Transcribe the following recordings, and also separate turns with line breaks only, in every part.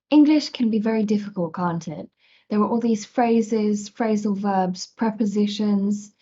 English can be very difficult, can't it? There are all these phrases, phrasal verbs, prepositions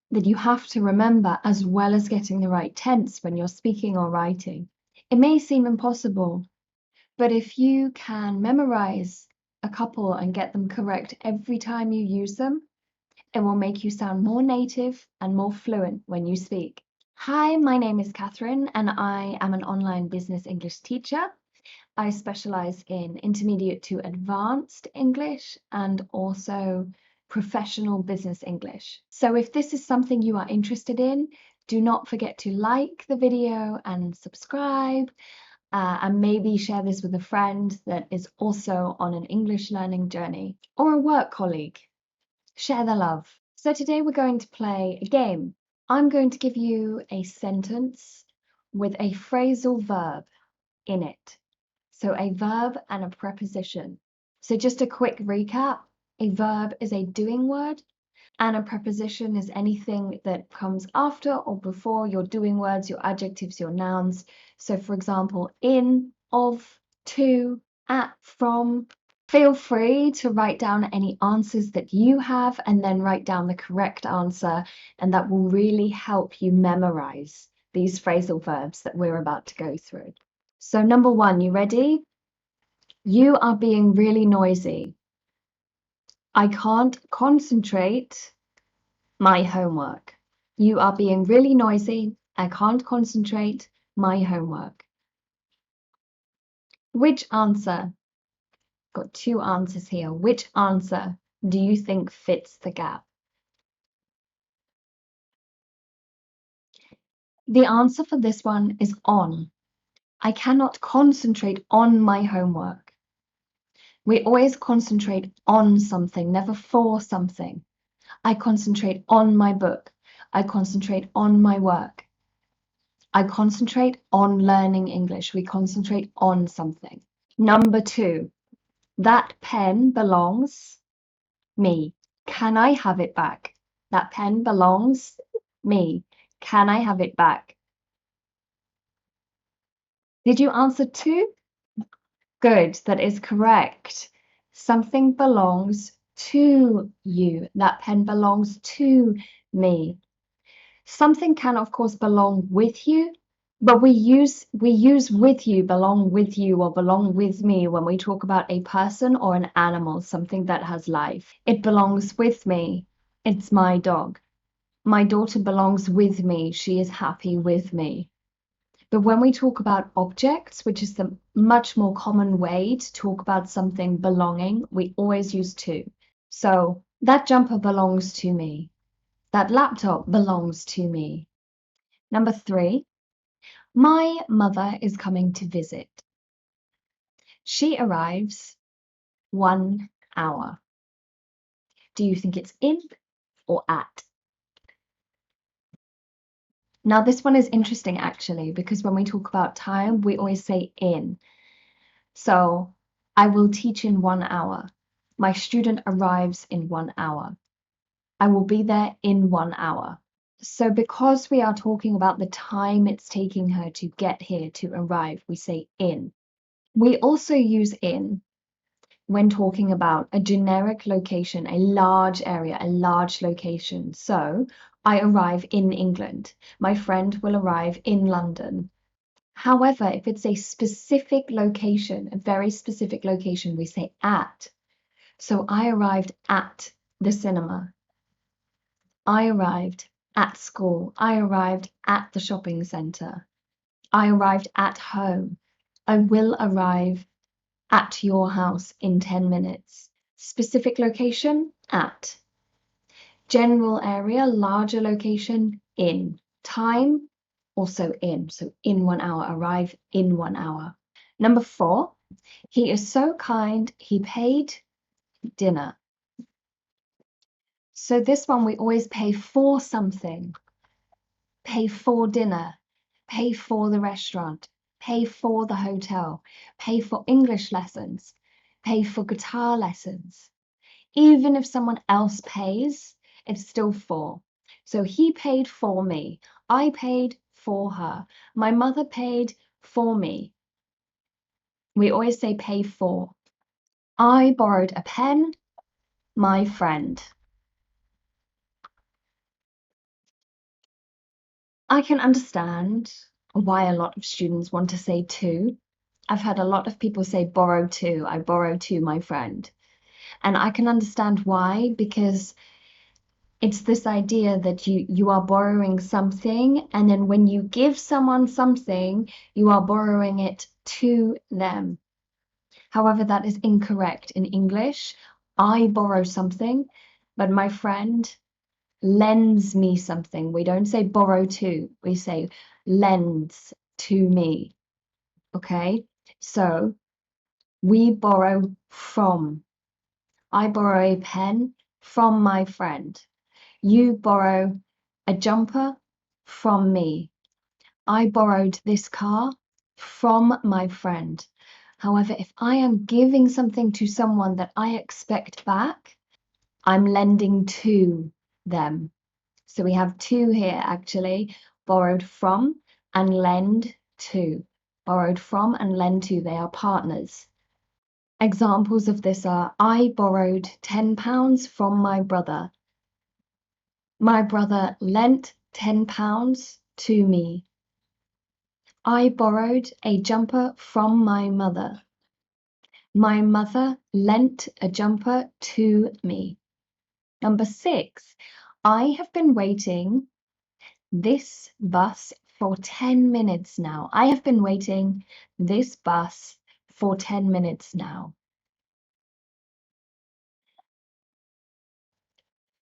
that you have to remember, as well as getting the right tense when you're speaking or writing. It may seem impossible, but if you can memorize a couple and get them correct every time you use them, it will make you sound more native and more fluent when you speak. Hi, my name is Catherine, and I am an online business English teacher. I specialize in intermediate to advanced English and also professional business English. So if this is something you are interested in, do not forget to like the video and subscribe, and maybe share this with a friend that is also on an English learning journey, or a work colleague. Share the love. So today we're going to play a game. I'm going to give you a sentence with a phrasal verb in it. So a verb and a preposition. So just a quick recap. A verb is a doing word, and a preposition is anything that comes after or before your doing words, your adjectives, your nouns. So for example, in, of, to, at, from. Feel free to write down any answers that you have and then write down the correct answer, and that will really help you memorize these phrasal verbs that we're about to go through. So number one, you ready? You are being really noisy. I can't concentrate my homework. You are being really noisy. I can't concentrate my homework. Which answer? Got two answers here. Which answer do you think fits the gap? The answer for this one is on. I cannot concentrate on my homework. We always concentrate on something, never for something. I concentrate on my book. I concentrate on my work. I concentrate on learning English. We concentrate on something. Number two, that pen belongs me. Can I have it back? That pen belongs me. Can I have it back? Did you answer two? Good, that is correct. Something belongs to you. That pen belongs to me. Something can, of course, belong with you, but we use with you, belong with you, or belong with me when we talk about a person or an animal, something that has life. It belongs with me. It's my dog. My daughter belongs with me. She is happy with me. But when we talk about objects, which is the much more common way to talk about something belonging, we always use to. So that jumper belongs to me. That laptop belongs to me. Number three, my mother is coming to visit. She arrives 1 hour. Do you think it's in or at? Now, this one is interesting actually, because when we talk about time, we always say in. So I will teach in 1 hour. My student arrives in 1 hour. I will be there in 1 hour. So because we are talking about the time it's taking her to get here, to arrive, we say in. We also use in when talking about a generic location, a large area, a large location. So I arrive in England. My friend will arrive in London. However, if it's a specific location, a very specific location, we say at. So I arrived at the cinema. I arrived at school. I arrived at the shopping centre. I arrived at home. I will arrive at your house in 10 minutes. Specific location, at. General area, larger location, in. Time, also in. So in 1 hour, arrive in 1 hour. Number four, he is so kind, he paid dinner. So this one, we always pay for something. Pay for dinner, pay for the restaurant, pay for the hotel, pay for English lessons, pay for guitar lessons. Even if someone else pays, it's still for. So he paid for me. I paid for her. My mother paid for me. We always say pay for. I borrowed a pen, my friend. I can understand why a lot of students want to say to. I've had a lot of people say borrow to. I borrow to my friend. And I can understand why, because it's this idea that you are borrowing something, and then when you give someone something, you are borrowing it to them. However, that is incorrect in English. I borrow something, but my friend lends me something. We don't say borrow to, we say lends to me. Okay? So we borrow from. I borrow a pen from my friend. You borrow a jumper from me. I borrowed this car from my friend. However, if I am giving something to someone that I expect back, I'm lending to them. So we have two here actually, borrowed from and lend to. Borrowed from and lend to, they are partners. Examples of this are, I borrowed £10 from my brother. My brother lent £10 to me. I borrowed a jumper from my mother. My mother lent a jumper to me. Number 6, I have been waiting this bus for 10 minutes now. I have been waiting this bus for 10 minutes now.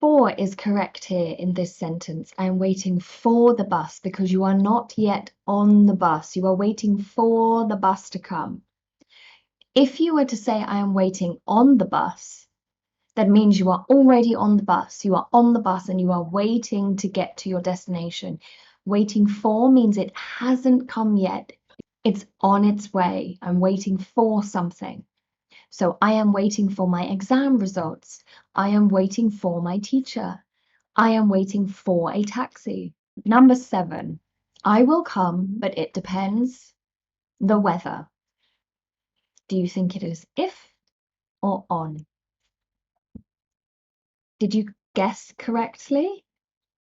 4 is correct here in this sentence. I am waiting for the bus because you are not yet on the bus. You are waiting for the bus to come. If you were to say I am waiting on the bus, that means you are already on the bus. You are on the bus and you are waiting to get to your destination. Waiting for means it hasn't come yet. It's on its way. I'm waiting for something. So I am waiting for my exam results. I am waiting for my teacher. I am waiting for a taxi. Number 7, I will come, but it depends the weather. Do you think it is if or on? Did you guess correctly?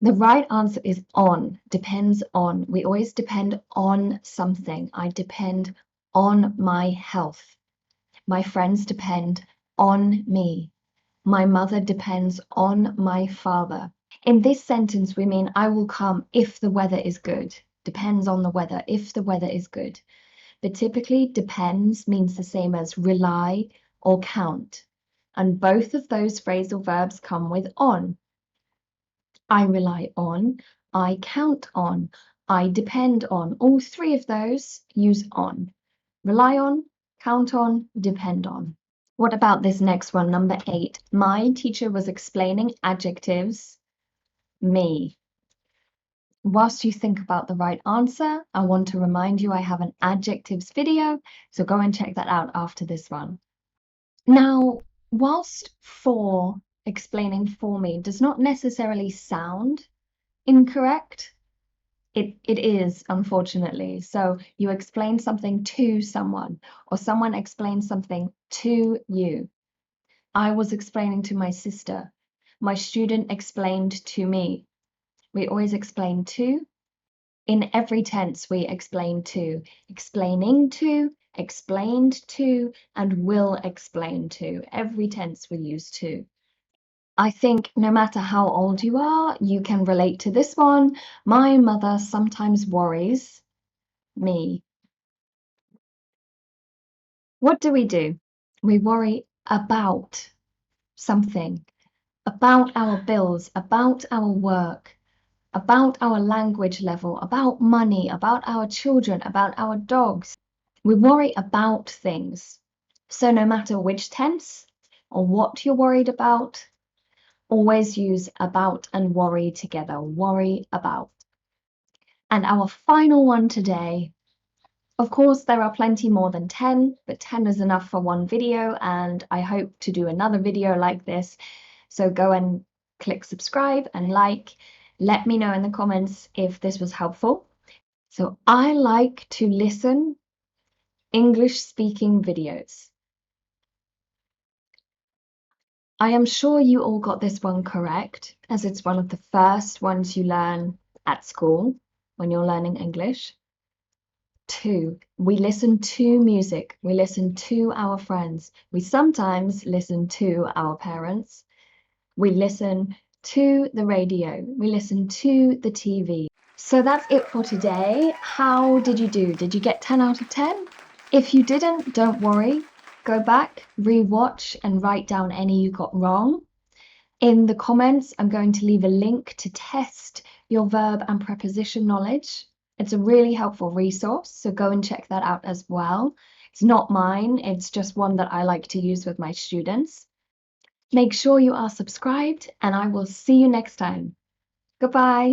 The right answer is on, depends on. We always depend on something. I depend on my health. My friends depend on me. My mother depends on my father. In this sentence, we mean I will come if the weather is good. Depends on the weather, if the weather is good. But typically, depends means the same as rely or count. And both of those phrasal verbs come with on. I rely on, I count on, I depend on. All three of those use on. Rely on, count on, depend on. What about this next one, number 8? My teacher was explaining adjectives, me. Whilst you think about the right answer, I want to remind you I have an adjectives video, so go and check that out after this one. Now, whilst for, explaining for me, does not necessarily sound incorrect, it is, unfortunately. So you explain something to someone, or someone explains something to you. I was explaining to my sister. My student explained to me. We always explain to. In every tense, we explain to. Explaining to, explained to, and will explain to. Every tense we use to. I think no matter how old you are, you can relate to this one. My mother sometimes worries me. What do? We worry about something, about our bills, about our work, about our language level, about money, about our children, about our dogs. We worry about things. So no matter which tense or what you're worried about, always use about and worry together. Worry about. And our final one today, of course, there are plenty more than 10, but 10 is enough for one video, and I hope to do another video like this. So go and click subscribe and like. Let me know in the comments if this was helpful. So I like to listen English speaking videos. I am sure you all got this one correct, as it's one of the first ones you learn at school when you're learning English. 2, we listen to music. We listen to our friends. We sometimes listen to our parents. We listen to the radio. We listen to the TV. So that's it for today. How did you do? Did you get 10 out of 10? If you didn't, don't worry. Go back, rewatch, and write down any you got wrong. In the comments, I'm going to leave a link to test your verb and preposition knowledge. It's a really helpful resource, so go and check that out as well. It's not mine, it's just one that I like to use with my students. Make sure you are subscribed, and I will see you next time. Goodbye.